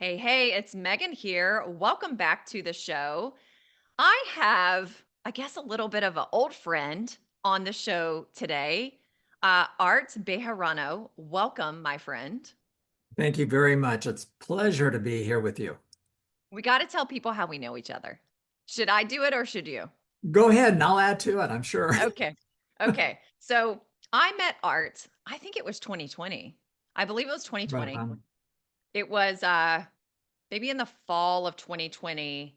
Hey, it's Megan here. Welcome back to the show. I have, I guess, a little bit of an old friend on the show today. Art Bejarano. Welcome, my friend. Thank you very much. It's a pleasure to be here with you. We got to tell people how we know each other. Should I do it or should you? Go ahead and I'll add to it, I'm sure. Okay. Okay. So I met Art, I think it was 2020. I believe it was Right 2020. on. It was maybe in the fall of 2020.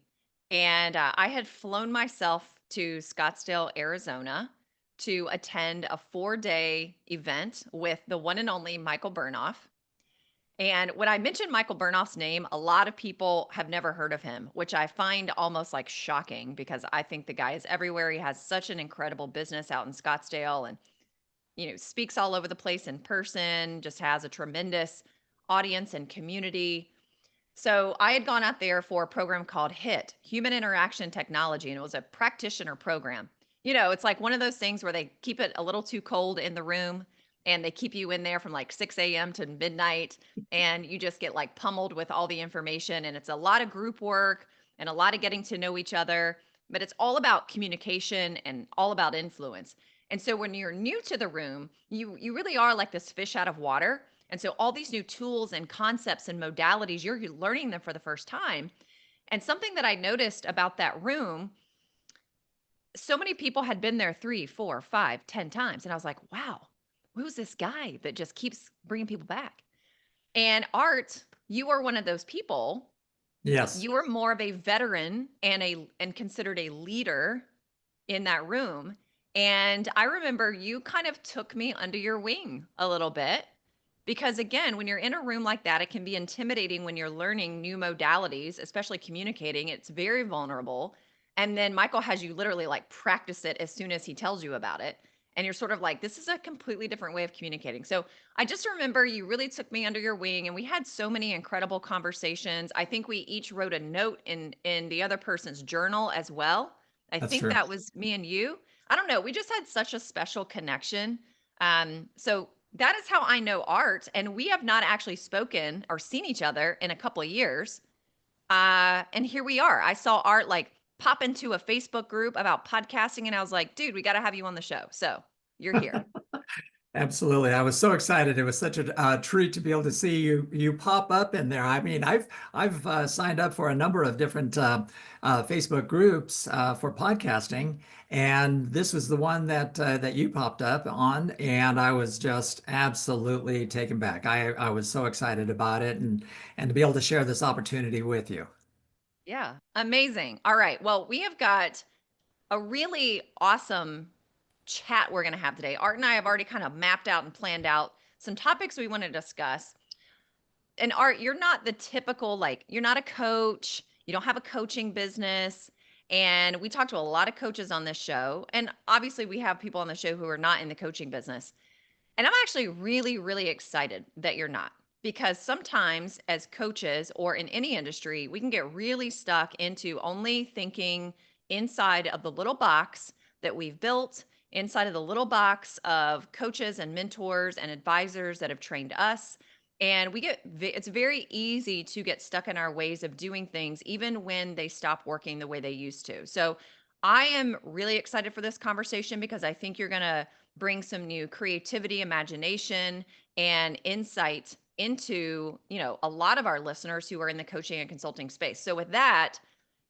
And I had flown myself to Scottsdale, Arizona to attend a 4-day event with the one and only Michael Burnoff. And when I mentioned Michael Burnoff's name, a lot of people have never heard of him, which I find almost like shocking because I think the guy is everywhere. He has such an incredible business out in Scottsdale and, speaks all over the place in person, just has a tremendous audience and community. So I had gone out there for a program called HIT, Human Interaction Technology, and it was a practitioner program. It's like one of those things where they keep it a little too cold in the room and they keep you in there from like 6 a.m. to midnight and you just get like pummeled with all the information. And it's a lot of group work and a lot of getting to know each other, but it's all about communication and all about influence. And so when you're new to the room, you really are like this fish out of water, and so all these new tools and concepts and modalities, you're learning them for the first time. And something that I noticed about that room, so many people had been there 3, 4, 5, 10 times. And I was like, wow, who's this guy that just keeps bringing people back? And Art, you are one of those people. Yes. You are more of a veteran and considered a leader in that room. And I remember you kind of took me under your wing a little bit because, again, when you're in a room like that, it can be intimidating when you're learning new modalities, especially communicating. It's very vulnerable. And then Michael has you literally like practice it as soon as he tells you about it. And you're sort of like, this is a completely different way of communicating. So I just remember you really took me under your wing and we had so many incredible conversations. I think we each wrote a note in the other person's journal as well. I That's think true. that was me and you. I don't know. We just had such a special connection. So that is how I know Art. And we have not actually spoken or seen each other in a couple of years. And here we are. I saw Art like pop into a Facebook group about podcasting, and I was like, dude, we got to have you on the show. So you're here. Absolutely. I was so excited. It was such a treat to be able to see you pop up in there. I mean, I've signed up for a number of different Facebook groups for podcasting, and this was the one that you popped up on, and I was just absolutely taken back. I was so excited about it, and to be able to share this opportunity with you. Yeah. Amazing. All right. Well, we have got a really awesome chat we're going to have today. Art and I have already kind of mapped out and planned out some topics we want to discuss. And Art, you're not the typical, like, you're not a coach, you don't have a coaching business. And we talked to a lot of coaches on this show. And obviously, we have people on the show who are not in the coaching business. And I'm actually really, really excited that you're not, because sometimes as coaches or in any industry, we can get really stuck into only thinking inside of the little box that we've built, inside of the little box of coaches and mentors and advisors that have trained us. And it's very easy to get stuck in our ways of doing things, even when they stop working the way they used to. So I am really excited for this conversation because I think you're going to bring some new creativity, imagination, and insight into, a lot of our listeners who are in the coaching and consulting space. So with that,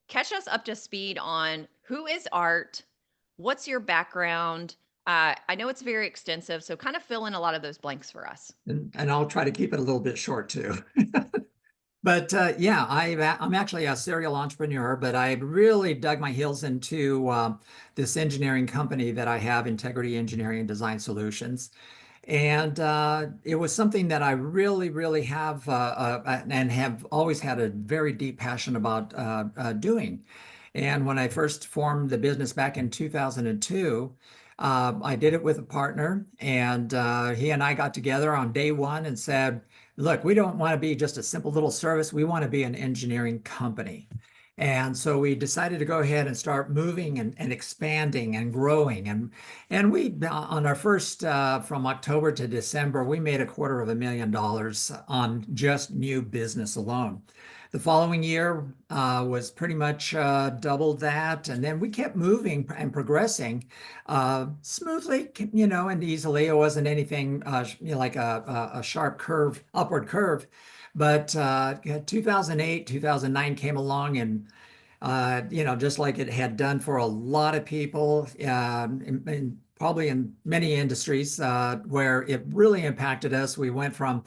catch us up to speed on who is Art, what's your background? I know it's very extensive, so kind of fill in a lot of those blanks for us. And I'll try to keep it a little bit short too. But yeah, I'm actually a serial entrepreneur, but I really dug my heels into this engineering company that I have, Integrity Engineering and Design Solutions. And it was something that I really, really have and have always had a very deep passion about doing. And when I first formed the business back in 2002, I did it with a partner, and he and I got together on day one and said, look, we don't want to be just a simple little service. We want to be an engineering company. And so we decided to go ahead and start moving and expanding and growing. And we, on our first, from October to December, we made $250,000 on just new business alone. The following year was pretty much doubled that. And then we kept moving and progressing smoothly, and easily. It wasn't anything like a sharp curve, upward curve. But 2008, 2009 came along and just like it had done for a lot of people, probably in many industries, where it really impacted us. We went from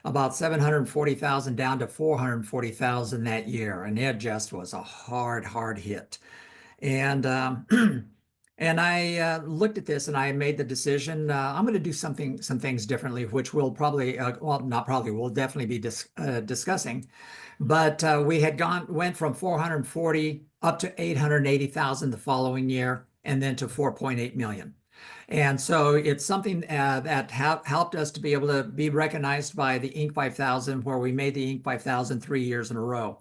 about 740,000 down to 440,000 that year, and it just was a hard, hard hit. And and I looked at this and I made the decision I'm going to do some things differently, which we'll probably, well, not probably, we'll definitely be discussing. But we had went from 440 up to 880,000 the following year, and then to 4.8 million. And so it's something that helped us to be able to be recognized by the Inc. 5000, where we made the Inc. 5000 3 years in a row.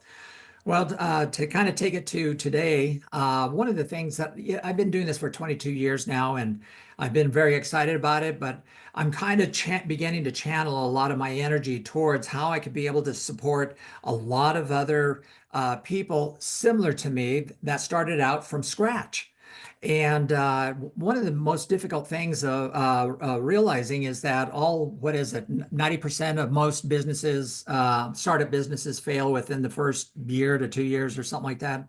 Well, to kind of take it to today, one of the things that, yeah, I've been doing this for 22 years now, and I've been very excited about it, but I'm kind of beginning to channel a lot of my energy towards how I could be able to support a lot of other people similar to me that started out from scratch. And one of the most difficult things realizing is that what is it, 90% of most businesses, startup businesses fail within the first year to 2 years or something like that.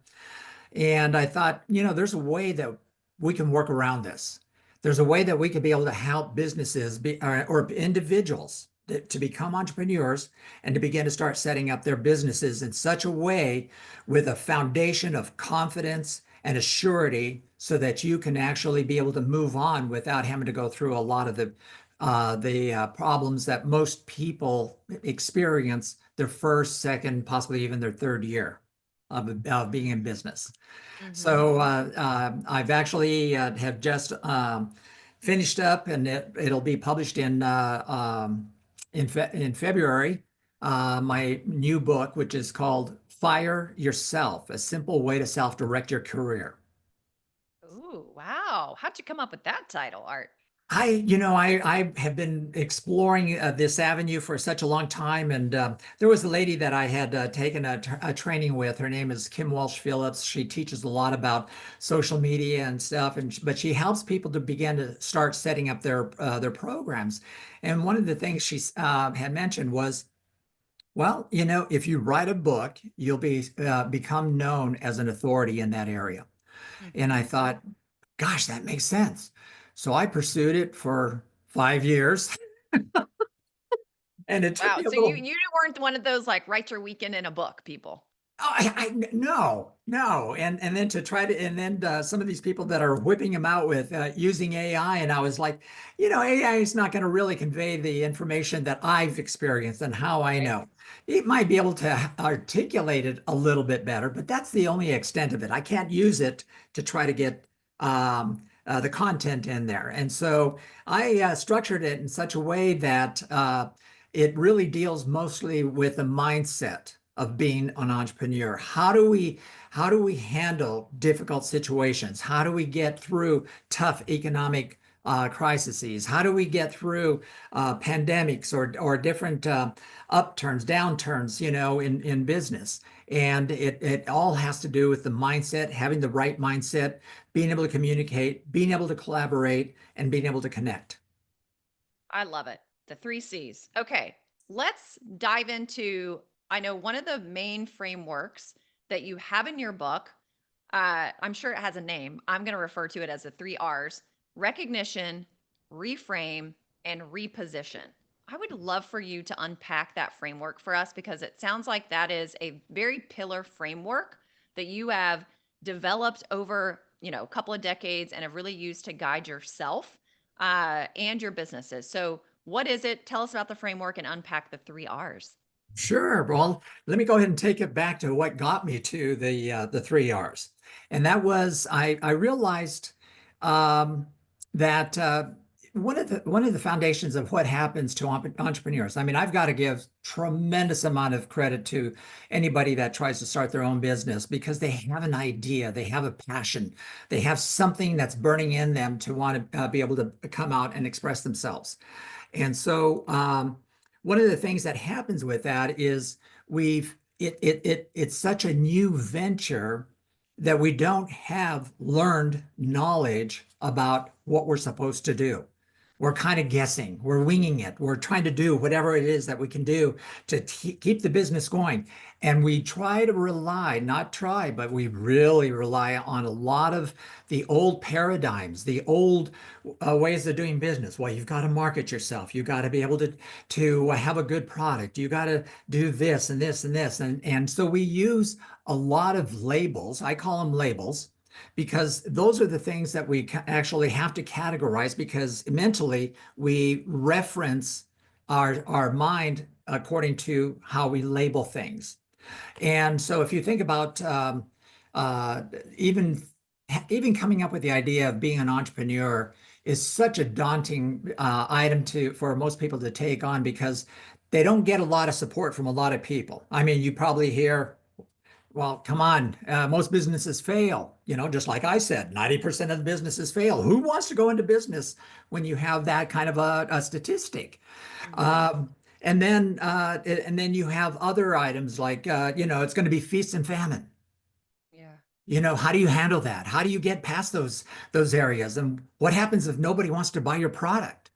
And I thought, there's a way that we can work around this. There's a way that we could be able to help businesses or individuals to become entrepreneurs and to begin to start setting up their businesses in such a way with a foundation of confidence and a surety so that you can actually be able to move on without having to go through a lot of the problems that most people experience their first, second, possibly even their third year of being in business. Hmm. So I've actually have just finished up, and it'll be published in February. My new book, which is called "Fire Yourself: A Simple Way to Self-Direct Your Career." Ooh, wow. How'd you come up with that title, Art? I have been exploring this avenue for such a long time, and there was a lady that I had taken a training with. Her name is Kim Walsh Phillips. She teaches a lot about social media and stuff, but she helps people to begin to start setting up their programs. And one of the things she had mentioned was, well, if you write a book, you'll become known as an authority in that area. And I Hmm. thought, gosh, that makes sense. So I pursued it for 5 years, and it took Wow. me a So you little. you weren't one of those like write your weekend in a book people. No, no, and then to try to, and then some of these people that are whipping them out with using AI, and I was like, AI is not going to really convey the information that I've experienced and how I Right. know. It might be able to articulate it a little bit better, but that's the only extent of it. I can't use it to try to get the content in there, and so I structured it in such a way that it really deals mostly with the mindset of being an entrepreneur. How do we handle difficult situations? How do we get through tough economic crises? How do we get through pandemics or different upturns, downturns, in business? And it all has to do with the mindset, having the right mindset, being able to communicate, being able to collaborate, and being able to connect. I love it. The three C's. Okay. Let's dive into, I know one of the main frameworks that you have in your book. I'm sure it has a name. I'm going to refer to it as the three R's: recognition, reframe, and reposition. I would love for you to unpack that framework for us because it sounds like that is a very pillar framework that you have developed over, a couple of decades and have really used to guide yourself and your businesses. So, what is it? Tell us about the framework and unpack the three R's. Sure. Well, let me go ahead and take it back to what got me to the three R's, and that was I realized that one of the foundations of what happens to entrepreneurs. I mean, I've got to give tremendous amount of credit to anybody that tries to start their own business because they have an idea, they have a passion, they have something that's burning in them to want to be able to come out and express themselves. And so one of the things that happens with that is it's such a new venture that we don't have learned knowledge about what we're supposed to do. We're kind of guessing, we're winging it, we're trying to do whatever it is that we can do to keep the business going. And we try to rely, not try, but we really rely on a lot of the old paradigms, the old ways of doing business. Well, you've got to market yourself. You've got to be able to have a good product. You got to do this and this and this. And so we use a lot of labels. I call them labels because those are the things that we actually have to categorize because mentally we reference our mind according to how we label things. And so if you think about uh, even even coming up with the idea of being an entrepreneur is such a daunting item for most people to take on because they don't get a lot of support from a lot of people. I mean, you probably hear, well, come on, most businesses fail. Just like I said, 90% of the businesses fail. Who wants to go into business when you have that kind of a statistic? Mhm. And then you have other items like, it's going to be feast and famine. Yeah. How do you handle that? How do you get past those areas? And what happens if nobody wants to buy your product?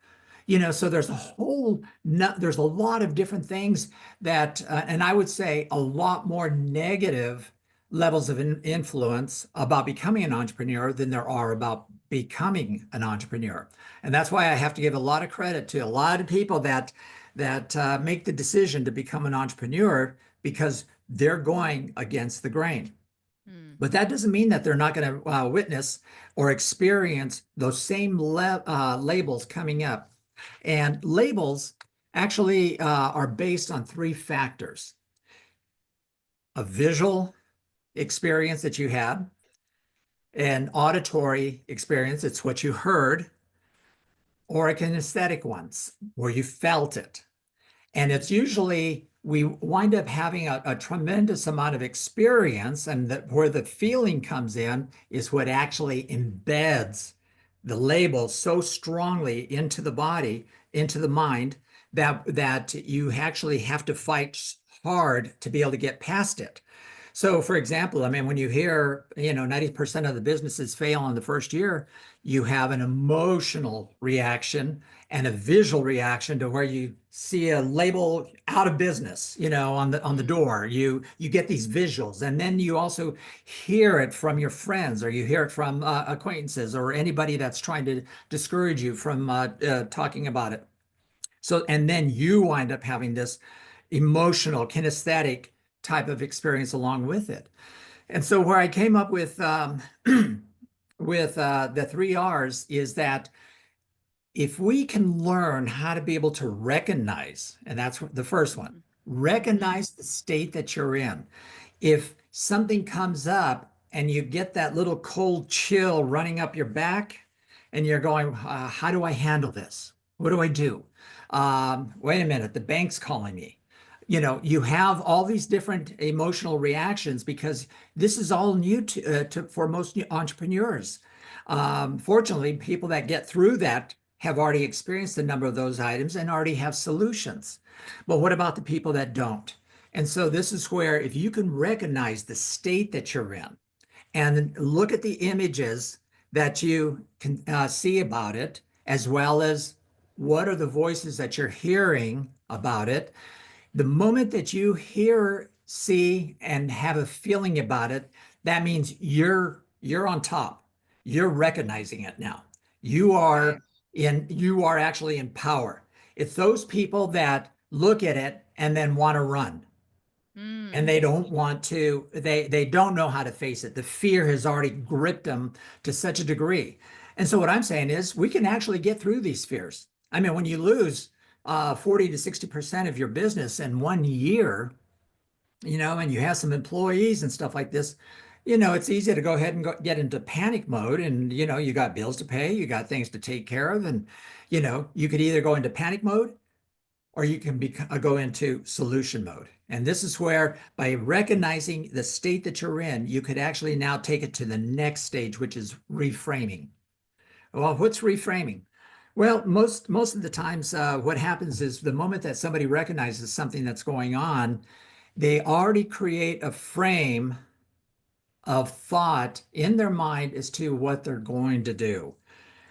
So there's a lot of different things and I would say a lot more negative levels of influence about becoming an entrepreneur than there are about becoming an entrepreneur. And that's why I have to give a lot of credit to a lot of people that make the decision to become an entrepreneur because they're going against the grain. Mm. But that doesn't mean that they're not going to witness or experience those same labels coming up. And labels actually are based on three factors: a visual experience that you had, an auditory experience, it's what you heard, or a kinesthetic ones where you felt it. And it's usually we wind up having a tremendous amount of experience, and that where the feeling comes in is what actually embeds the label so strongly into the body, into the mind, that you actually have to fight hard to be able to get past it. So, for example, I mean, when you hear, 90% of the businesses fail in the first year, you have an emotional reaction and a visual reaction to where you see a label out of business, on the Mm. door. You get these visuals, and then you also hear it from your friends, or you hear it from acquaintances, or anybody that's trying to discourage you from talking about it. So, and then you wind up having this emotional, kinesthetic type of experience along with it. And so, where I came up with with the three R's is that if we can learn how to be able to recognize, and that's the first one, Mhm. Mhm. recognize the state that you're in. If something comes up and you get that little cold chill running up your back, and you're going, how do I handle this? What do I do? Wait a minute, the bank's calling me. You have all these different emotional reactions because this is all new for most new entrepreneurs. Fortunately, people that get through that have already experienced a number of those items and already have solutions. But what about the people that don't? And so this is where if you can recognize the state that you're in and look at the images that you can see about it, as well as what are the voices that you're hearing about it, the moment that you hear, see, and have a feeling about it, that means you're on top. You're recognizing it now. You Okay. are you are actually in power. It's those people that look at it and then want to run, and Mm. they don't know how to face it. The fear has already gripped them to such a degree. And so what I'm saying is we can actually get through these fears. I mean, when you lose 40 to 60% of your business in one year, and you have some employees and stuff like this, it's easy to go ahead and get into panic mode, and you got bills to pay, you got things to take care of, and you could either go into panic mode or you can go into solution mode. And this is where, by recognizing the state that you're in, you could actually now take it to the next stage, which is reframing. Well, what's reframing? Well, most of the times, what happens is the moment that somebody recognizes something that's going on, they already create a frame of thought in their mind as to what they're going to do.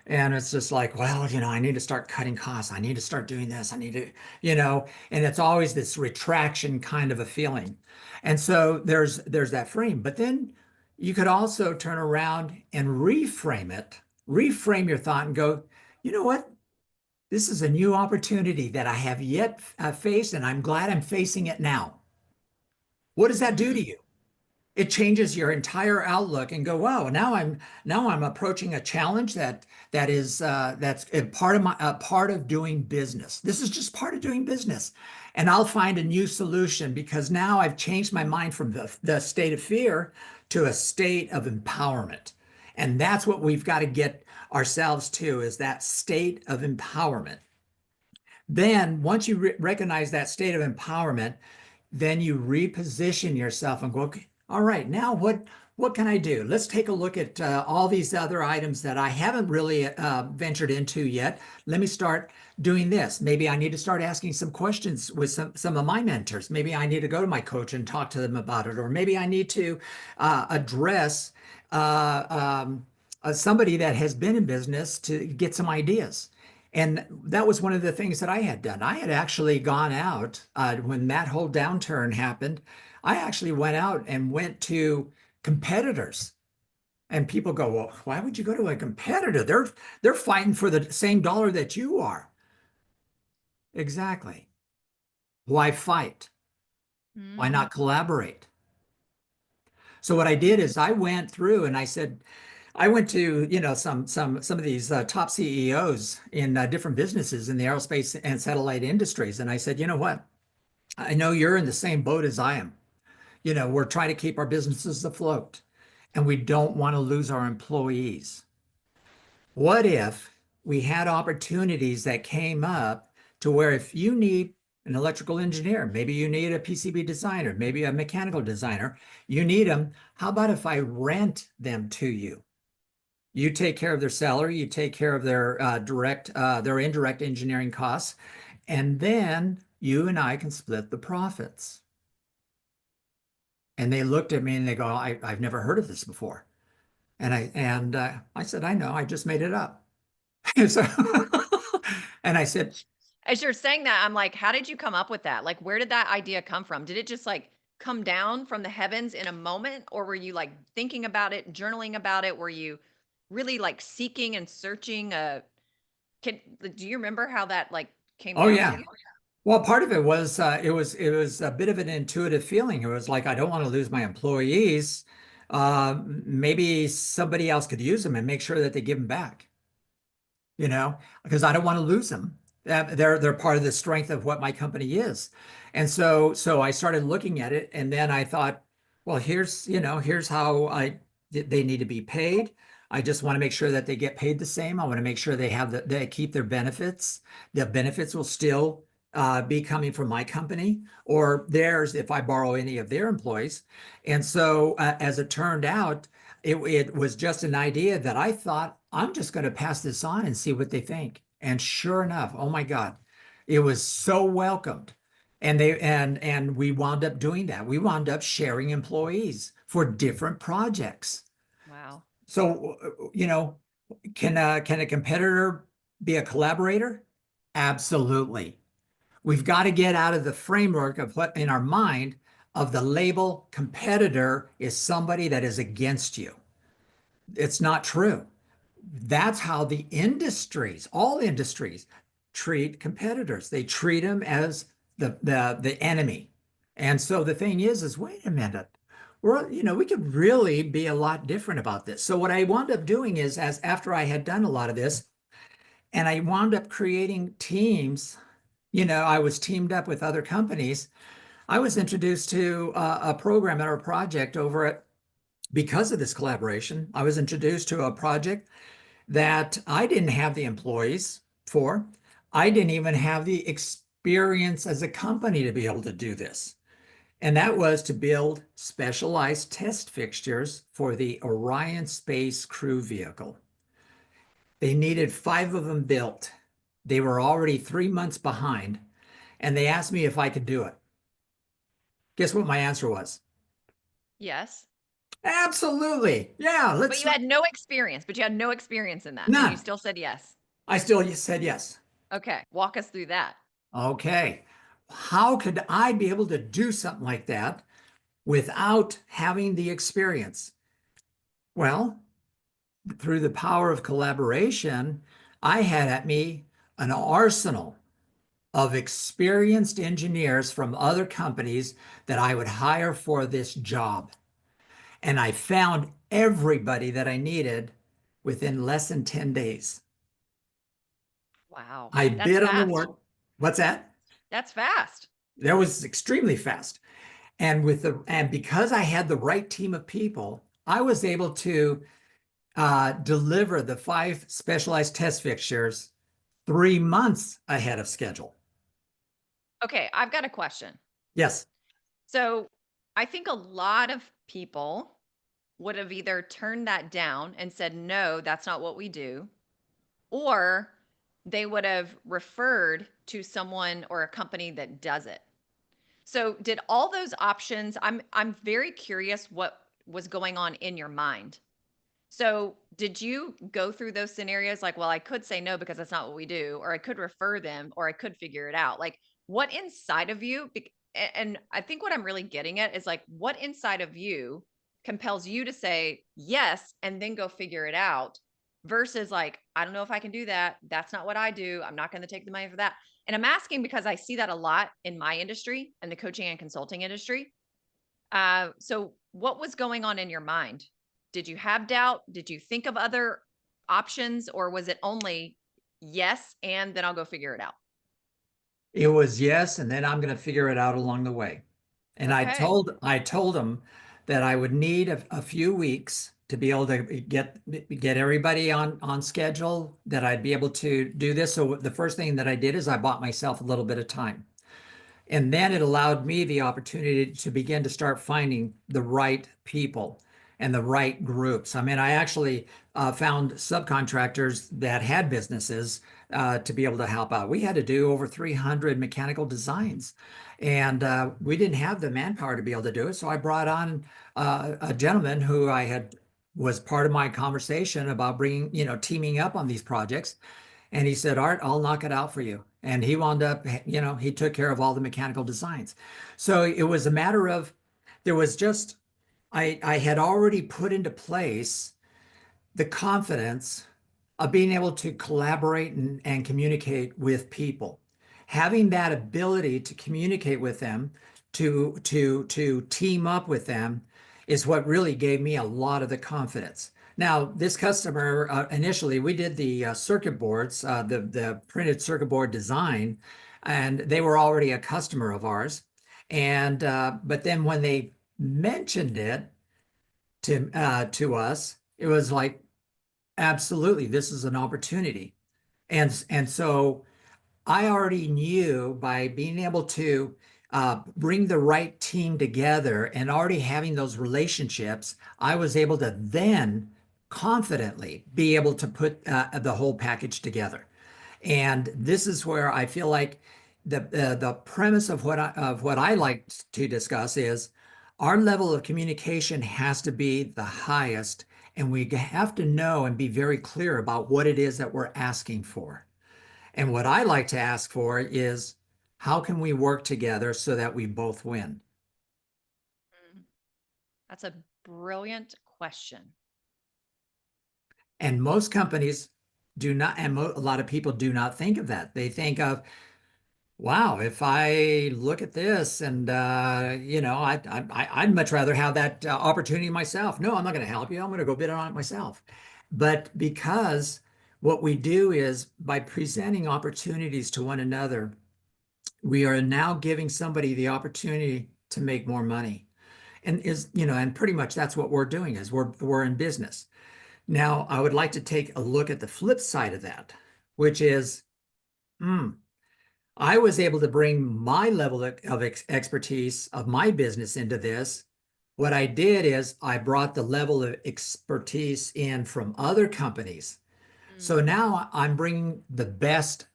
And it's just like, well, I need to start cutting costs. I need to start doing this. I need to, and it's always this retraction kind of a feeling. And so there's that frame. But then you could also turn around and reframe it, reframe your thought and go, you know what? This is a new opportunity that I have yet faced, and I'm glad I'm facing it now. What does that do to Mm, you? It changes your entire outlook and go, wow, now I'm approaching a challenge that is that's a part of doing business. This is just part of doing business. And I'll find a new solution because now I've changed my mind from the state of fear to a state of empowerment. And that's what we've got to get ourselves to, is that state of empowerment. Then once you recognize that state of empowerment, then you reposition yourself and go, okay, all right, now what can I do? Let's take a look at all these other items that I haven't really ventured into yet. Let me start doing this. Maybe I need to start asking some questions with some of my mentors. Maybe I need to go to my coach and talk to them about it, or maybe I need to address uh, um, somebody that has been in business to get some ideas. And that was one of the things that I had done. I had actually gone out when that whole downturn happened. I actually went out and went to competitors. And people go, well, why would you go to a competitor? They're fighting for the same dollar that you are. Exactly. Why fight? Why mm, not collaborate? So what I did is I went through and I said, I went to, some of these top CEOs in different businesses in the aerospace and satellite industries. And I said, you know what? I know you're in the same boat as I am. We're trying to keep our businesses afloat and we don't want to lose our employees. What if we had opportunities that came up to where if you need an electrical engineer, maybe you need a PCB designer, maybe a mechanical designer, you need them. How about if I rent them to you? You take care of their salary, you take care of their indirect engineering costs, and then you and I can split the profits. And they looked at me and they go, I've never heard of this before. And I said, I know, I just made it up. So, and I said, as you're saying that, I'm like, how did you come up with that? Like, where did that idea come from? Did it just like come down from the heavens in a moment? Or were you like thinking about it, journaling about it? Were you really like seeking and searching do you remember how that like came oh down to yeah. you? Well, part of it was it was a bit of an intuitive feeling. It was like I don't want to lose my employees. Maybe somebody else could use them and make sure that they give them back. Because I don't want to lose them. They're part of the strength of what my company is. And so I started looking at it, and then I thought, well, here's how they need to be paid. I just want to make sure that they get paid the same. I want to make sure they keep their benefits. The benefits will still be coming from my company or theirs if I borrow any of their employees. And so as it turned out, it was just an idea that I thought I'm just going to pass this on and see what they think. And sure enough, oh my God, it was so welcomed. And we wound up doing that. We wound up sharing employees for different projects. Wow. So, can a competitor be a collaborator? Absolutely. We've got to get out of the framework of what in our mind of the label competitor is somebody that is against you. It's not true. That's how the industries, all industries, treat competitors. They treat them as the enemy. And so the thing is wait a minute. We could really be a lot different about this. So what I wound up doing is, as after I had done a lot of this, and I wound up creating teams, I was teamed up with other companies. I was introduced to a program or a project over at because of this collaboration, I was introduced to a project that I didn't have the employees for. I didn't even have the experience as a company to be able to do this. And that was to build specialized test fixtures for the Orion Space Crew Vehicle. They needed 5 of them built. They were already 3 months behind, and they asked me if I could do it. Guess what my answer was? Yes. Absolutely. Yeah, But let's you had no experience, but you had no experience in that, and you none. still said yes. I still said yes. Okay, walk us through that. Okay. How could I be able to do something like that without having the experience? Well, through the power of collaboration, I had at me an arsenal of experienced engineers from other companies that I would hire for this job. And I found everybody that I needed within less than 10 days. Wow, I that's bid on the fast. work. What's that? That's fast. That was extremely fast. And because I had the right team of people, I was able to deliver the 5 specialized test fixtures 3 months ahead of schedule. Okay, I've got a question. Yes, So, I think a lot of people would have either turned that down and said, "No, that's not what we do," or they would have referred to someone or a company that does it. So, did all those options I'm very curious what was going on in your mind. So, did you go through those scenarios like, well, I could say no because that's not what we do, or I could refer them, or I could figure it out? Like, what inside of you, and I think what I'm really getting at is like, what inside of you compels you to say yes and then go figure it out versus like, I don't know if I can do that. That's not what I do. I'm not going to take the money for that. And I'm asking because I see that a lot in my industry and the coaching and consulting industry. So what was going on in your mind? Did you have doubt? Did you think of other options or was it only yes and then I'll go figure it out? it was yes, and then I'm going to figure it out along the way. And Okay. I told them that I would need a few weeks to be able to get everybody on schedule, that I'd be able to do this. So the first thing that I did is I bought myself a little bit of time. And then it allowed me the opportunity to begin to start finding the right people and the right groups. I mean, I actually found subcontractors that had businesses to be able to help out. We had to do over 300 mechanical designs, and we didn't have the manpower to be able to do it. So I brought on a gentleman who I had was part of my conversation about bringing, teaming up on these projects. And he said, Art, I'll knock it out for you. And he wound up, he took care of all the mechanical designs. So it was a matter of, there was just, I had already put into place the confidence of being able to collaborate and communicate with people. Having that ability to communicate with them, to team up with them is what really gave me a lot of the confidence. Now, this customer, initially, we did the circuit boards, the printed circuit board design, and they were already a customer of ours. And but then when they mentioned it to us, it was like, absolutely, this is an opportunity. And so I already knew, by being able to bring the right team together and already having those relationships, I was able to then confidently be able to put the whole package together. And this is where I feel like the premise of what I like to discuss is our level of communication has to be the highest, and we have to know and be very clear about what it is that we're asking for. And what I like to ask for is, how can we work together so that we both win? Mm, that's a brilliant question. And most companies do not, and a lot of people do not think of that. They think of, wow, if I look at this and I'd much rather have that opportunity myself. No, I'm not going to help you. I'm going to go bid on it myself. But because what we do is, by presenting opportunities to one another, we are now giving somebody the opportunity to make more money. and and pretty much that's what we're doing is we're in business. Now, I would like to take a look at the flip side of that, which is, hmm, I was able to bring my level of expertise of my business into this. What I did is I brought the level of expertise in from other companies. So Mm, now I'm bringing the best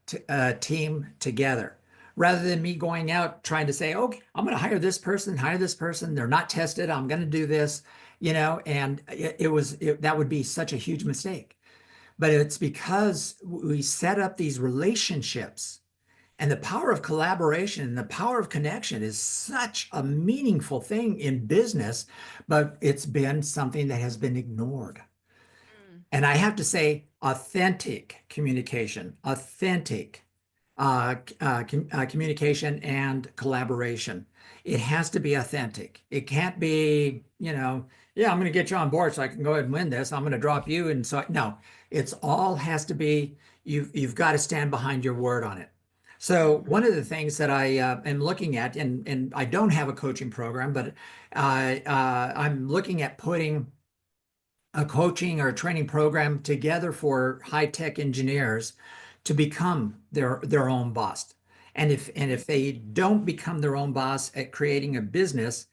team together rather than me going out trying to say, okay, I'm going to hire this person, hire this person. They're not tested. I'm going to do this, and that would be such a huge mistake. But it's because we set up these relationships, and the power of collaboration and the power of connection is such a meaningful thing in business, but it's been something that has been ignored. mm, And I have to say, authentic communication, authentic communication and collaboration. It has to be authentic. It can't be, yeah, I'm going to get you on board so I can go ahead and win this. I'm going to drop you. And so, no, it's all has to be, you've got to stand behind your word on it. So mhm, one of the things that I am looking at, and I don't have a coaching program, but I'm looking at putting a coaching or a training program together for high-tech engineers to become their own boss. And if mhm, they don't become their own boss at creating a business,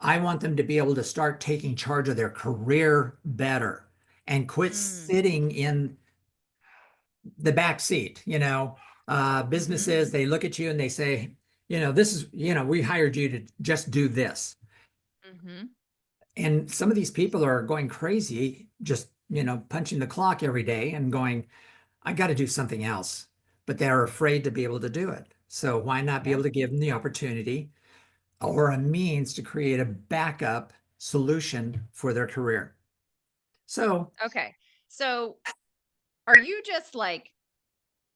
I want them to be able to start taking charge of their career better and quit mm, sitting in the back seat. mhm, Businesses, they look at you and they say, this is, we hired you to just do this. mhm. And some of these people are going crazy, just, punching the clock every day and going, I got to do something else. But they're afraid to be able to do it. So why not be Yeah. able to give them the opportunity or a means to create a backup solution for their career? So Okay. So, are you just like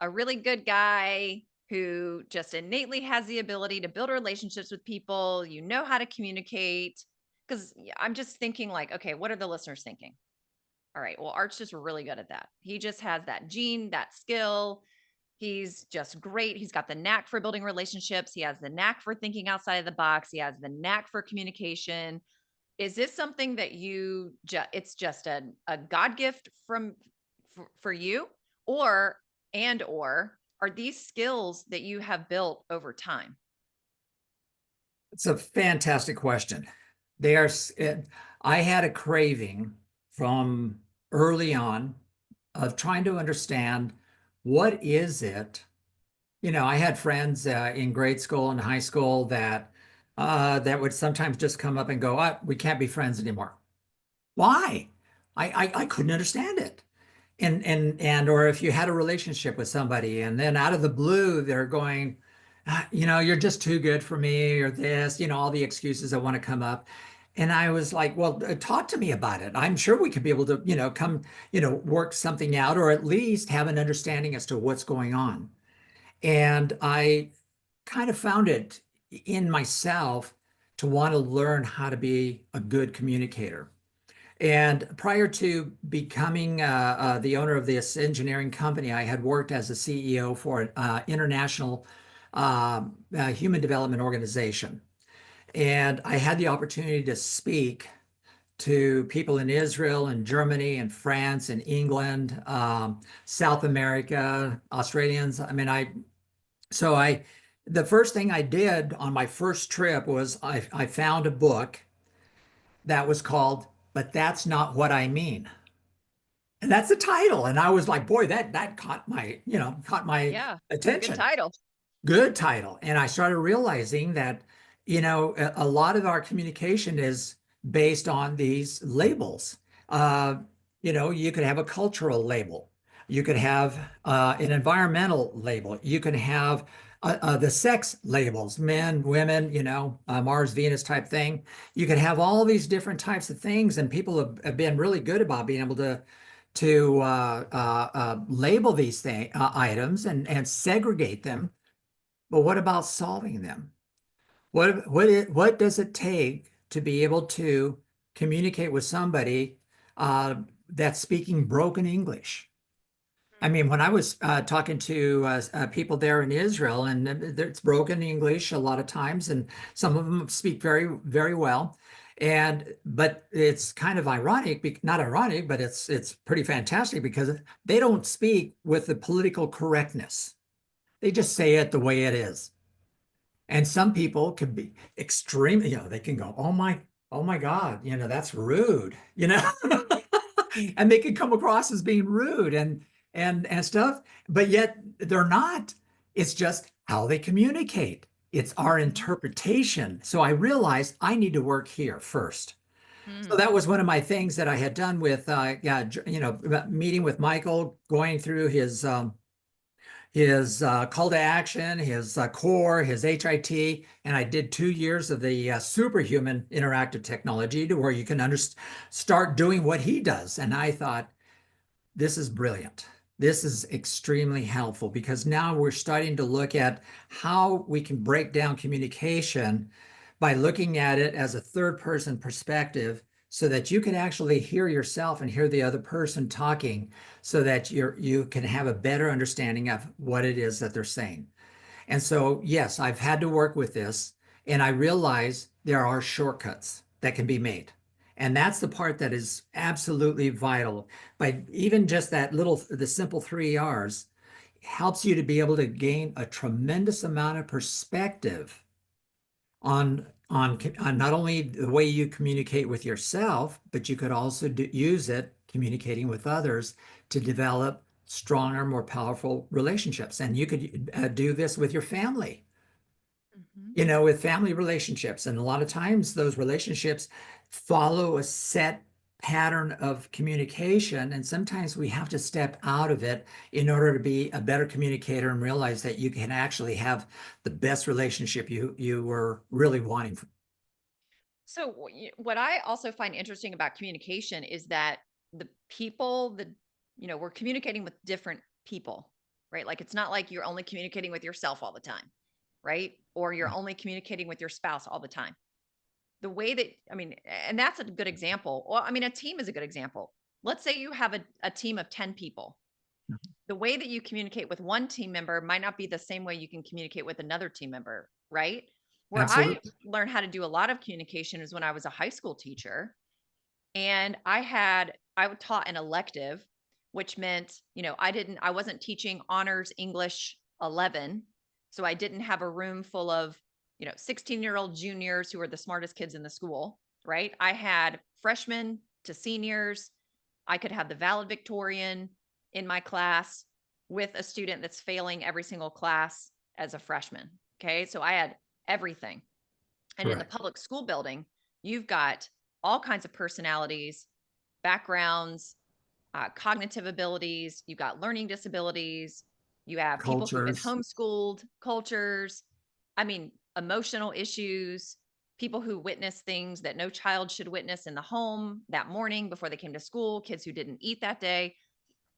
a really good guy who just innately has the ability to build relationships with people? You know how to communicate? Because I'm just thinking, like, okay, what are the listeners thinking? All right. Well, Art's just really good at that. He just has that gene, that skill. He's just great. He's got the knack for building relationships. He has the knack for thinking outside of the box. He has the knack for communication. Is this something that it's just a God gift for you, or or are these skills that you have built over time? it's a fantastic question. They are, I had a craving from early on of trying to understand what is it. I had friends in grade school and high school that would sometimes just come up and go, we can't be friends anymore. Why? I couldn't understand it. And or if you had a relationship with somebody and then out of the blue they're going, you're just too good for me or this, all the excuses that want to come up. And I was like, well, talk to me about it. I'm sure we could be able to, come, work something out or at least have an understanding as to what's going on. And I kind of found it in myself to want to learn how to be a good communicator. And prior to becoming the owner of this engineering company, I had worked as a CEO for an international human development organization. And I had the opportunity to speak to people in Israel and Germany and France and England, South America, Australians. I mean, the first thing I did on my first trip was I found a book that was called But That's Not What I Mean. And that's the title. And I was like, boy, that caught my Yeah, it's a good attention. title. Good title. And I started realizing that, a lot of our communication is based on these labels. Uh, you could have a cultural label. You could have an environmental label. You can have the sex labels, men, women, Mars, Venus type thing. You could have all these different types of things, and people have been really good about being able to label these items and segregate them. But what about solving them? What does it take to be able to communicate with somebody uh, that's speaking broken English? I mean, when I was talking to people there in Israel, and it's broken English a lot of times, and some of them speak very, very well. But it's kind of ironic, not ironic, but it's pretty fantastic because they don't speak with the political correctness. They just say it the way it is. And some people can be extremely, they can go, oh my God, that's rude, and they can come across as being rude and stuff, but yet they're not. It's just how they communicate. It's our Mhm. interpretation. So I realized I need to work here first. So Mm. that was one of my things that I had done with, yeah, meeting with Michael, going through his call to action, his core, his HIT, and I did 2 years of the superhuman interactive technology to where you can start doing what he does. And I thought, this is brilliant. This is extremely helpful because now we're starting to look at how we can break down communication by looking at it as a third person perspective so that you can actually hear yourself and hear the other person talking so that you can have a better understanding of what it is that they're saying. And so, yes, I've had to work with this, and I realize there are shortcuts that can be made. And that's the part that is absolutely vital. By even just the simple 3 R's helps you to be able to gain a tremendous amount of perspective on not only the way you communicate with yourself, but you could also use it communicating with others to develop stronger, more powerful relationships. And you could do this with your family, Mhm. with family relationships. And a lot of times those relationships follow a set pattern of communication. And sometimes we have to step out of it in order to be a better communicator and realize that you can actually have the best relationship you were really wanting. So, what I also find interesting about communication is that the people that, we're communicating with different people, right? Like, it's not like you're only communicating with yourself all the time, right? Or you're only communicating with your spouse all the time. The way that, I mean, and that's a good example. Well, I mean, a team is a good example. Let's say you have a team of 10 people. The way that you communicate with one team member might not be the same way you can communicate with another team member, right? Where I Absolutely. learned how to do a lot of communication is when I was a high school teacher, and I taught an elective, which meant, I wasn't teaching honors English 11. So I didn't have a room full of, 16-year-old juniors who were the smartest kids in the school, right? I had freshmen to seniors. I could have the valedictorian in my class with a student that's failing every single class as a freshman. Okay. So I had everything. And in the Correct. public school building, you've got all kinds of personalities, backgrounds, cognitive abilities, you've got learning disabilities, you have people who've been Cultures. homeschooled, cultures, I mean, emotional issues, people who witness things that no child should witness in the home that morning before they came to school, kids who didn't eat that day.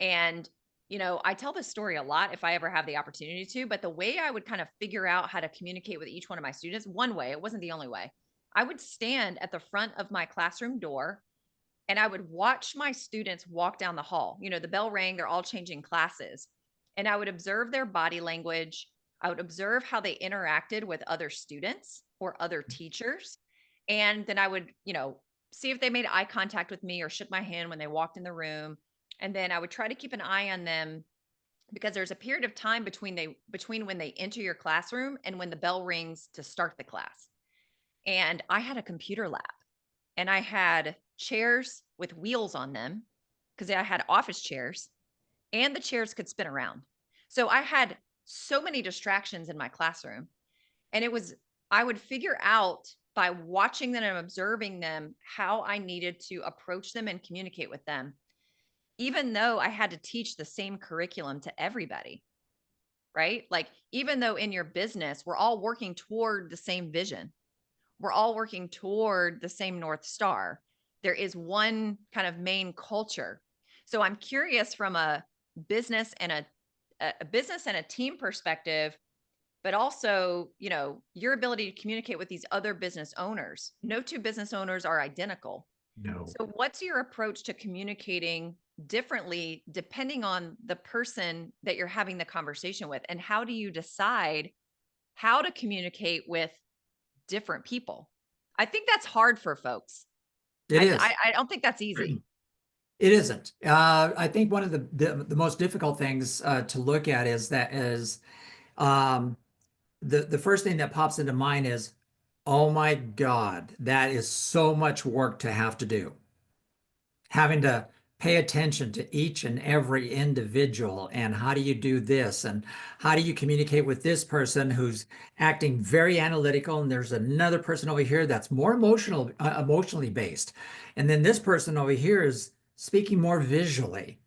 And, I tell this story a lot if I ever have the opportunity to, but the way I would kind of figure out how to communicate with each one of my students, one way, it wasn't the only way. I would stand at the front of my classroom door and I would watch my students walk down the hall. The bell rang, they're all changing classes. And I would observe their body language. I would observe how they interacted with other students or other teachers. And then I would, see if they made eye contact with me or shook my hand when they walked in the room. And then I would try to keep an eye on them because there's a period of time between when they enter your classroom and when the bell rings to start the class. And I had a computer lab and I had chairs with wheels on them because I had office chairs and the chairs could spin around. So I had so many distractions in my classroom. And I would figure out by watching them and observing them how I needed to approach them and communicate with them, even though I had to teach the same curriculum to everybody, right? Like, even though in your business, we're all working toward the same vision, we're all working toward the same North Star. There is one kind of main culture. So I'm curious from a business and a business and a team perspective, but also, your ability to communicate with these other business owners. No two business owners are identical. No. So what's your approach to communicating differently depending on the person that you're having the conversation with? And how do you decide how to communicate with different people? I think that's hard for folks. It is. I don't think that's easy. It isn't. I think one of the most difficult things to look at is um, the first thing that pops into mind is, oh my God, that is so much work to have to do. Having to pay attention to each and every individual, and how do you do this, and how do you communicate with this person who's acting very analytical, and there's another person over here that's more emotionally based, and then this person over here is speaking more visually,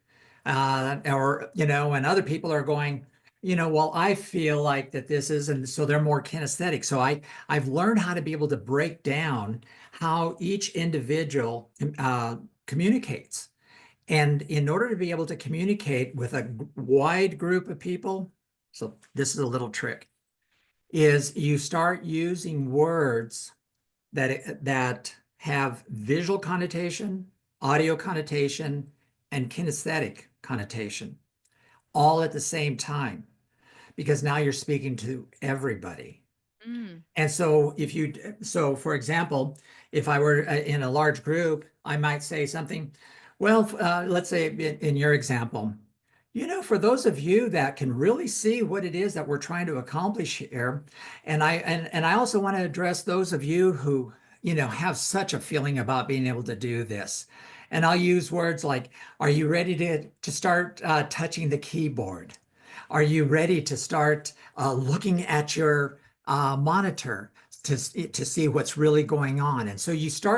or and other people are going, well, I feel like that this is, and so they're more kinesthetic. So I've learned how to be able to break down how each individual communicates. And in order to be able to communicate with a wide group of people, so this is a little trick, is you start using words that have visual connotation, audio connotation, and kinesthetic connotation all at the same time, because now you're speaking to everybody. Mm, And so so for example, if I were in a large group, I might say something, well, let's say in your example, for those of you that can really see what it is that we're trying to accomplish here, and I also want to address those of you who, have such a feeling about being able to do this. And I'll use words like, are you ready to start touching the keyboard? Are you ready to start looking at your monitor to see what's really going on? And so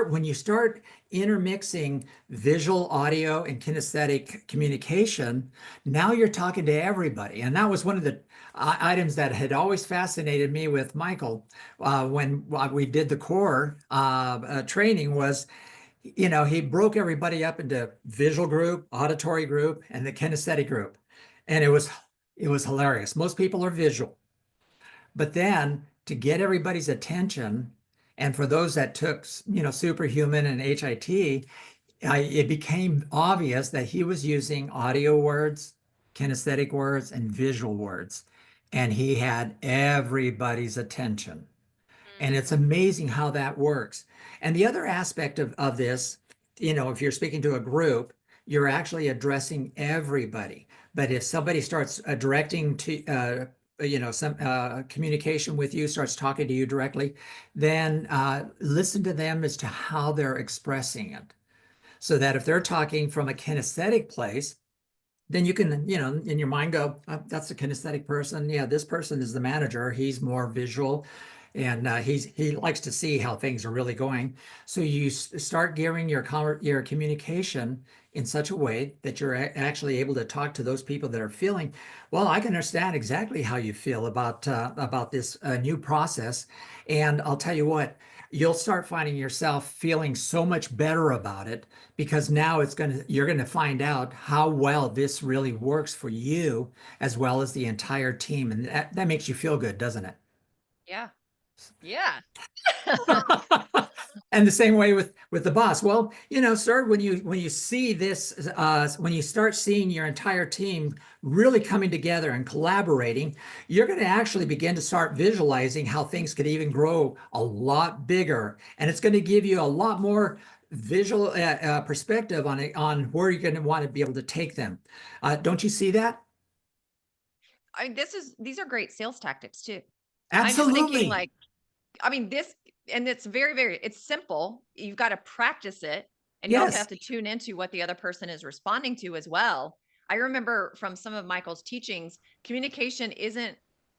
when you start intermixing visual, audio, and kinesthetic communication, now you're talking to everybody. And that was one of the items that had always fascinated me with Michael when we did the core training was, he broke everybody up into visual group, auditory group, and the kinesthetic group. And it was hilarious. Most people are visual, but then to get everybody's attention, and for those that took, Superhuman and HIT, it became obvious that he was using audio words, kinesthetic words, and visual words. And he had everybody's attention. And it's mm, amazing how that works. And the other aspect of this, if you're speaking to a group, you're actually addressing everybody. But if somebody starts directing to, some communication with you, starts talking to you directly, then listen to them as to how they're expressing it. So that if they're talking from a kinesthetic place, then you can, in your mind go, that's a kinesthetic person. Yeah, this person is the manager. He's more visual, and he likes to see how things are really going. So you start gearing your communication in such a way that you're actually able to talk to those people that are feeling, well, I can understand exactly how you feel about this new process. And I'll tell you what, you'll start finding yourself feeling so much better about it, because now you're going to find out how well this really works for you as well as the entire team. And that makes you feel good, doesn't it? yeah. Yeah. And the same way with the boss. Well, sir, when you see this, when you start seeing your entire team really coming together and collaborating, you're going to actually begin to start visualizing how things could even grow a lot bigger, and it's going to give you a lot more visual perspective on where you're going to want to be able to take them. Don't you see that? I mean, these are great sales tactics too. I'm just thinking Absolutely. like, I mean, and it's it's simple. You've got to practice it, and you also have Yes, to tune into what the other person is responding to as well. I remember from some of Michael's teachings, communication isn't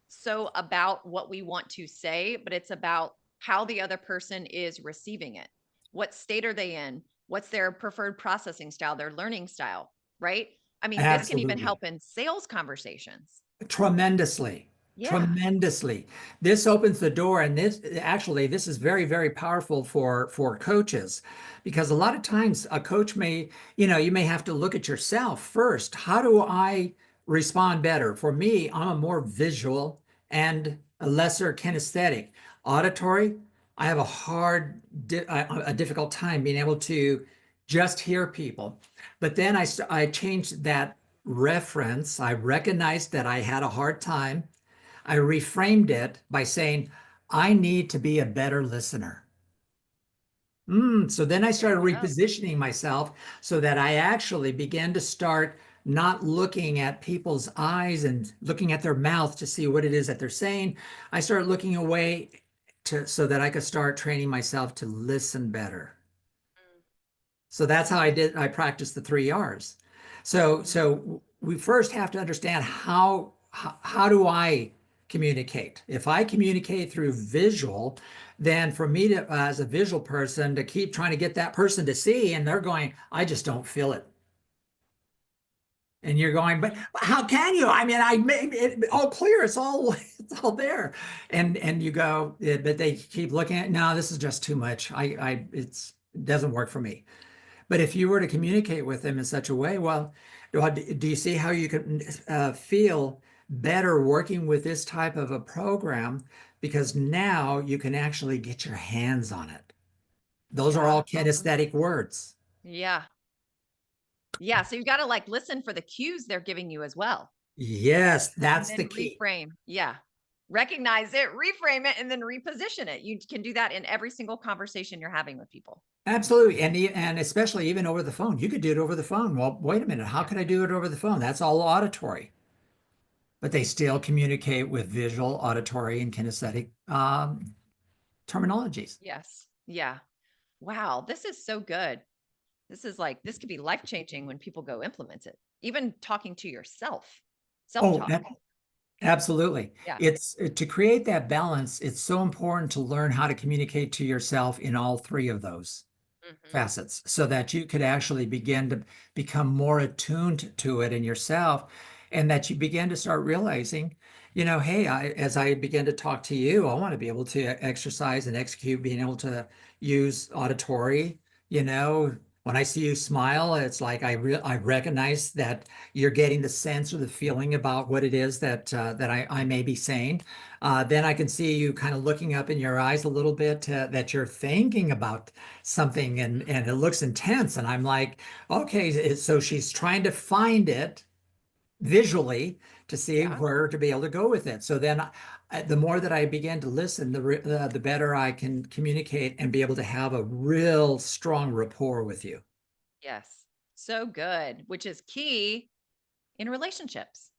so about what we want to say, but it's about how the other person is receiving it. What state are they in? What's their preferred processing style, their learning style, right? I mean, this can even absolutely. help in sales conversations. Tremendously, Yeah. tremendously. This opens the door, and this is very, very powerful for coaches, because a lot of times a coach you may have to look at yourself first. How do I respond better? For me, I'm a more visual and a lesser kinesthetic. Auditory, I have a difficult time being able to just hear people. But then I changed that reference. I recognized that I had a hard time. I reframed it by saying, I need to be a better listener. So then I There started you go. repositioning myself so that I actually began to start not looking at people's eyes and looking at their mouth to see what it is that they're saying. I started looking away to so that I could start training myself to listen better. Mm, So that's how I practiced the 3 R's. So mhm. we first have to understand how do I communicate? If I communicate through visual, then for me to as a visual person to keep trying to get that person to see and they're going, I just don't feel it. And you're going, but how can you? I mean, I made it all clear. It's all it's all there. And you go, yeah, but they keep looking at, no, this is just too much. It doesn't work for me. But if you were to communicate with them in such a way, well, do you see how you can feel better working with this type of a program? Because now you can actually get your hands on it. Those are Yeah. all kinesthetic words. Yeah. Yeah. So you got to like listen for the cues they're giving you as well. Yes, And that's the then key. reframe. Yeah. Recognize it, reframe it, and then reposition it. You can do that in every single conversation you're having with people. Absolutely. And especially even over the phone. You could do it over the phone. Well, wait a minute. How Yeah. could I do it over the phone? That's all auditory, but they still communicate with visual, auditory, and kinesthetic terminologies. Yes. Yeah. Wow. This is so good. This is like, this could be life changing when people go implement it. Even talking to yourself, self Oh, talk. absolutely. Yeah. It's to create that balance, it's so important to learn how to communicate to yourself in all three of those Hmm. facets so that you could actually begin to become more attuned to it in yourself and that you begin to start realizing, hey, as I begin to talk to you, I want to be able to exercise and execute, being able to use auditory, you know, when I see you smile, it's like I recognize that you're getting the sense or the feeling about what it is that I may be saying. Then I can see you kind of looking up in your eyes a little bit that you're thinking about something and it looks intense and I'm like, okay, so she's trying to find it visually to see Yeah. where to be able to go with it. So then the more that I begin to listen, the better I can communicate and be able to have a real strong rapport with you. Yes. So good, which is key in relationships,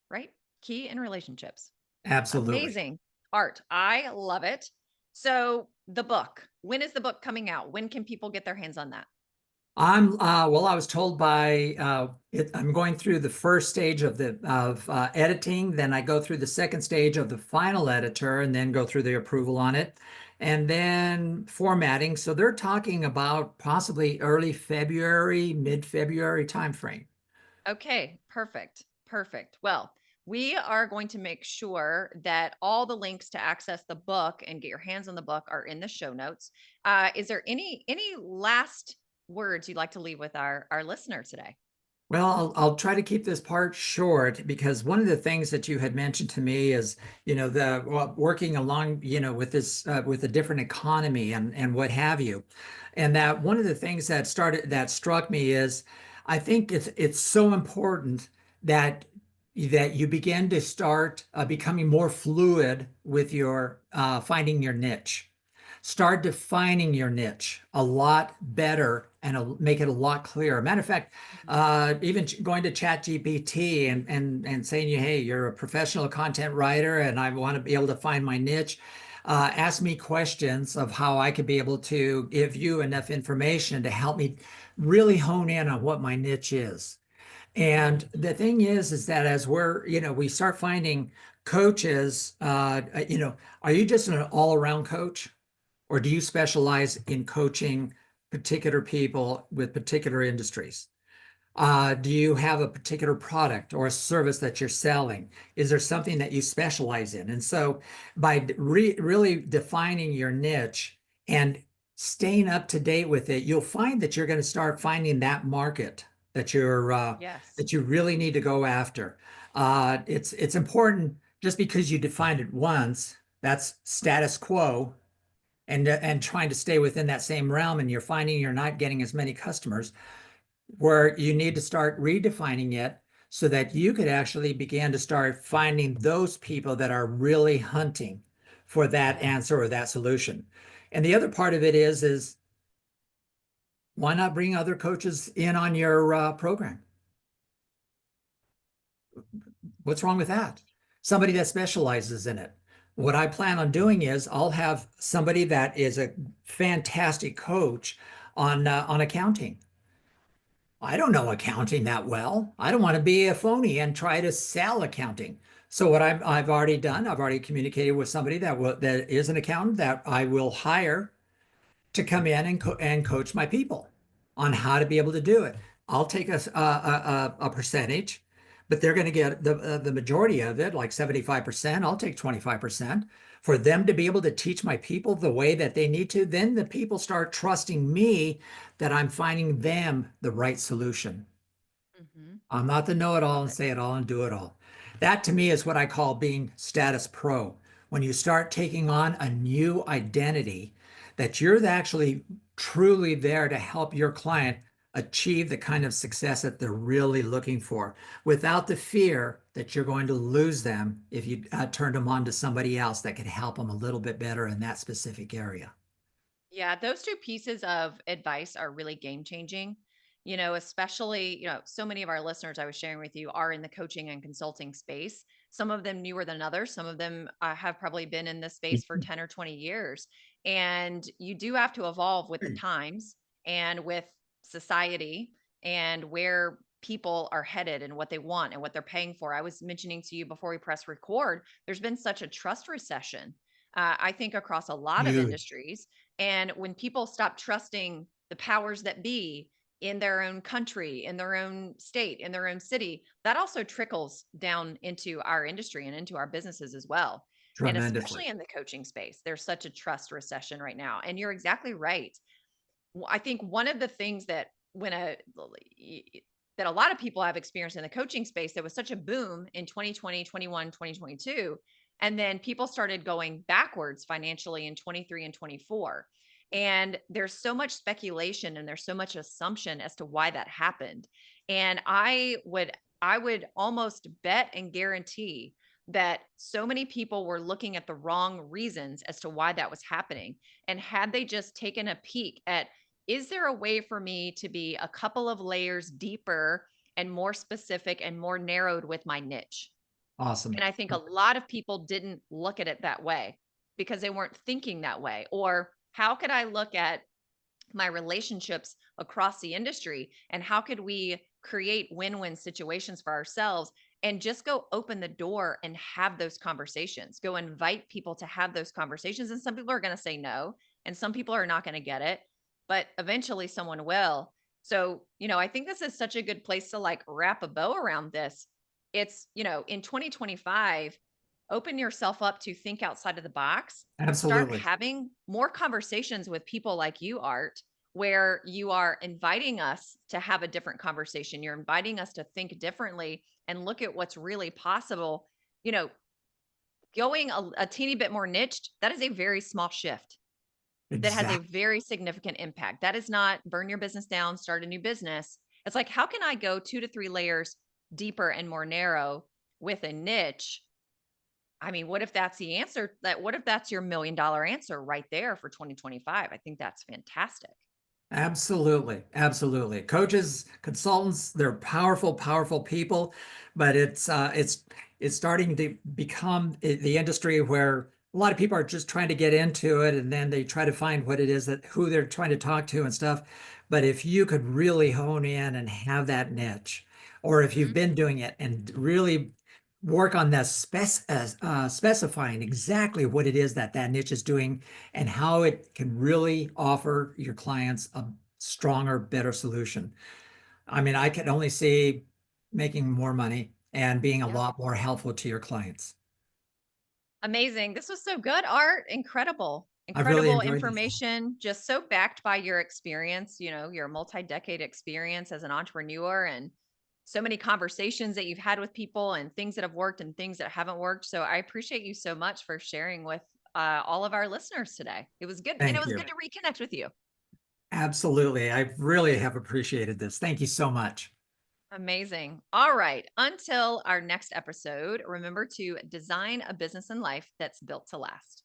right? Key in relationships. Absolutely. Amazing art. I love it. So, the book, when is the book coming out? When can people get their hands on that? Well, I was told by I'm going through the first stage of editing, then I go through the second stage of the final editor, and then go through the approval on it, and then formatting. So they're talking about possibly early February, mid-February timeframe. Okay, perfect. Perfect. Well, we are going to make sure that all the links to access the book and get your hands on the book are in the show notes. Is there any last words you'd like to leave with our listener today? Well, I'll try to keep this part short because one of the things that you had mentioned to me is, working along, with this with a different economy and what have you. And that one of the things that struck me is I think it's so important that you begin to start becoming more fluid with your finding your niche. Start defining your niche a lot better and make it a lot clearer. Matter of fact, Mhm. even going to Chat GPT and saying, hey, you're a professional content writer and I want to be able to find my niche. Ask me questions of how I could be able to give you enough information to help me really hone in on what my niche is. And Mhm. the thing is that as we start finding coaches, are you just an all-around coach? Or do you specialize in coaching particular people with particular industries? Do you have a particular product or a service that you're selling? Is there something that you specialize in? And so by really defining your niche and staying up to date with it, you'll find that you're going to start finding that market Yes. that you really need to go after. It's important just because you defined it once, that's status quo and trying to stay within that same realm and you're finding you're not getting as many customers where you need to start redefining it so that you could actually begin to start finding those people that are really hunting for that answer or that solution. And the other part of it is Why not bring other coaches in on your program? What's wrong with that? Somebody that specializes in it. What I plan on doing is I'll have somebody that is a fantastic coach on accounting. I don't know accounting that well. I don't want to be a phony and try to sell accounting. So what I've already done, I've already communicated with somebody that is an accountant that I will hire to come in and coach my people on how to be able to do it. I'll take a percentage, but they're going to get the majority of it, like 75%. I'll take 25% for them to be able to teach my people the way that they need to. Then the people start trusting me that I'm finding them the right solution. Mhm. I'm not the know-it-all Love and it. say it all and do it all. That to me is what I call being status pro. When you start taking on a new identity, that you're actually truly there to help your client achieve the kind of success that they're really looking for without the fear that you're going to lose them if you turn them on to somebody else that could help them a little bit better in that specific area. Yeah, those 2 pieces of advice are really game changing. Especially, so many of our listeners I was sharing with you are in the coaching and consulting space. Some of them newer than others. Some of them have probably been in this space for 10 or 20 years. And you do have to evolve with the times and with society and where people are headed and what they want and what they're paying for. I was mentioning to you before we press record, there's been such a trust recession. I think across a lot of Huge, industries, and when people stop trusting the powers that be in their own country, in their own state, in their own city, that also trickles down into our industry and into our businesses as well. And tremendously. especially in the coaching space, there's such a trust recession right now. And you're exactly right. I think one of the things that when a that a lot of people have experienced in the coaching space, there was such a boom in 2020, 21, 2022, and then people started going backwards financially in 23 and 24. And there's so much speculation and there's so much assumption as to why that happened. And I would almost bet and guarantee that so many people were looking at the wrong reasons as to why that was happening. And had they just taken a peek at, is there a way for me to be a couple of layers deeper and more specific and more narrowed with my niche? And Awesome. I think a lot of people didn't look at it that way because they weren't thinking that way. Or how could I look at my relationships across the industry and how could we create win-win situations for ourselves and just go open the door and have those conversations, go invite people to have those conversations. And some people are going to say no and some people are not going to get it, but eventually someone will. So I think this is such a good place to like wrap a bow around this. It's in 2025, open yourself up to think outside of the box, start Absolutely. having more conversations with people like you, Art, where you are inviting us to have a different conversation. You're inviting us to think differently and look at what's really possible. You know, going a teeny bit more niched, that is a very small shift that has a Exactly. very significant impact. That is not burn your business down, start a new business. It's like, how can I go 2 to 3 layers deeper and more narrow with a niche? I mean, what if that's the answer? What if that's your $1 million answer right there for 2025? I think that's fantastic. Absolutely. Absolutely. Coaches, consultants, they're powerful, powerful people, but it's starting to become the industry where a lot of people are just trying to get into it and then they try to find what it is that who they're trying to talk to and stuff. But if you could really hone in and have that niche, or if you've Mhm. been doing it and really work on that specifying exactly what it is that that niche is doing and how it can really offer your clients a stronger, better solution. I mean, I can only see making more money and being a Yep. lot more helpful to your clients. Amazing. This was so good, Art. Incredible. I've really Incredible enjoyed this. information. Just so backed by your experience, your multi-decade experience as an entrepreneur and so many conversations that you've had with people and things that have worked and things that haven't worked. So I appreciate you so much for sharing with all of our listeners today. It was good. And it Thank was you. good to reconnect with you. Absolutely. I really have appreciated this. Thank you so much. Amazing. All right. Until our next episode, remember to design a business and life that's built to last.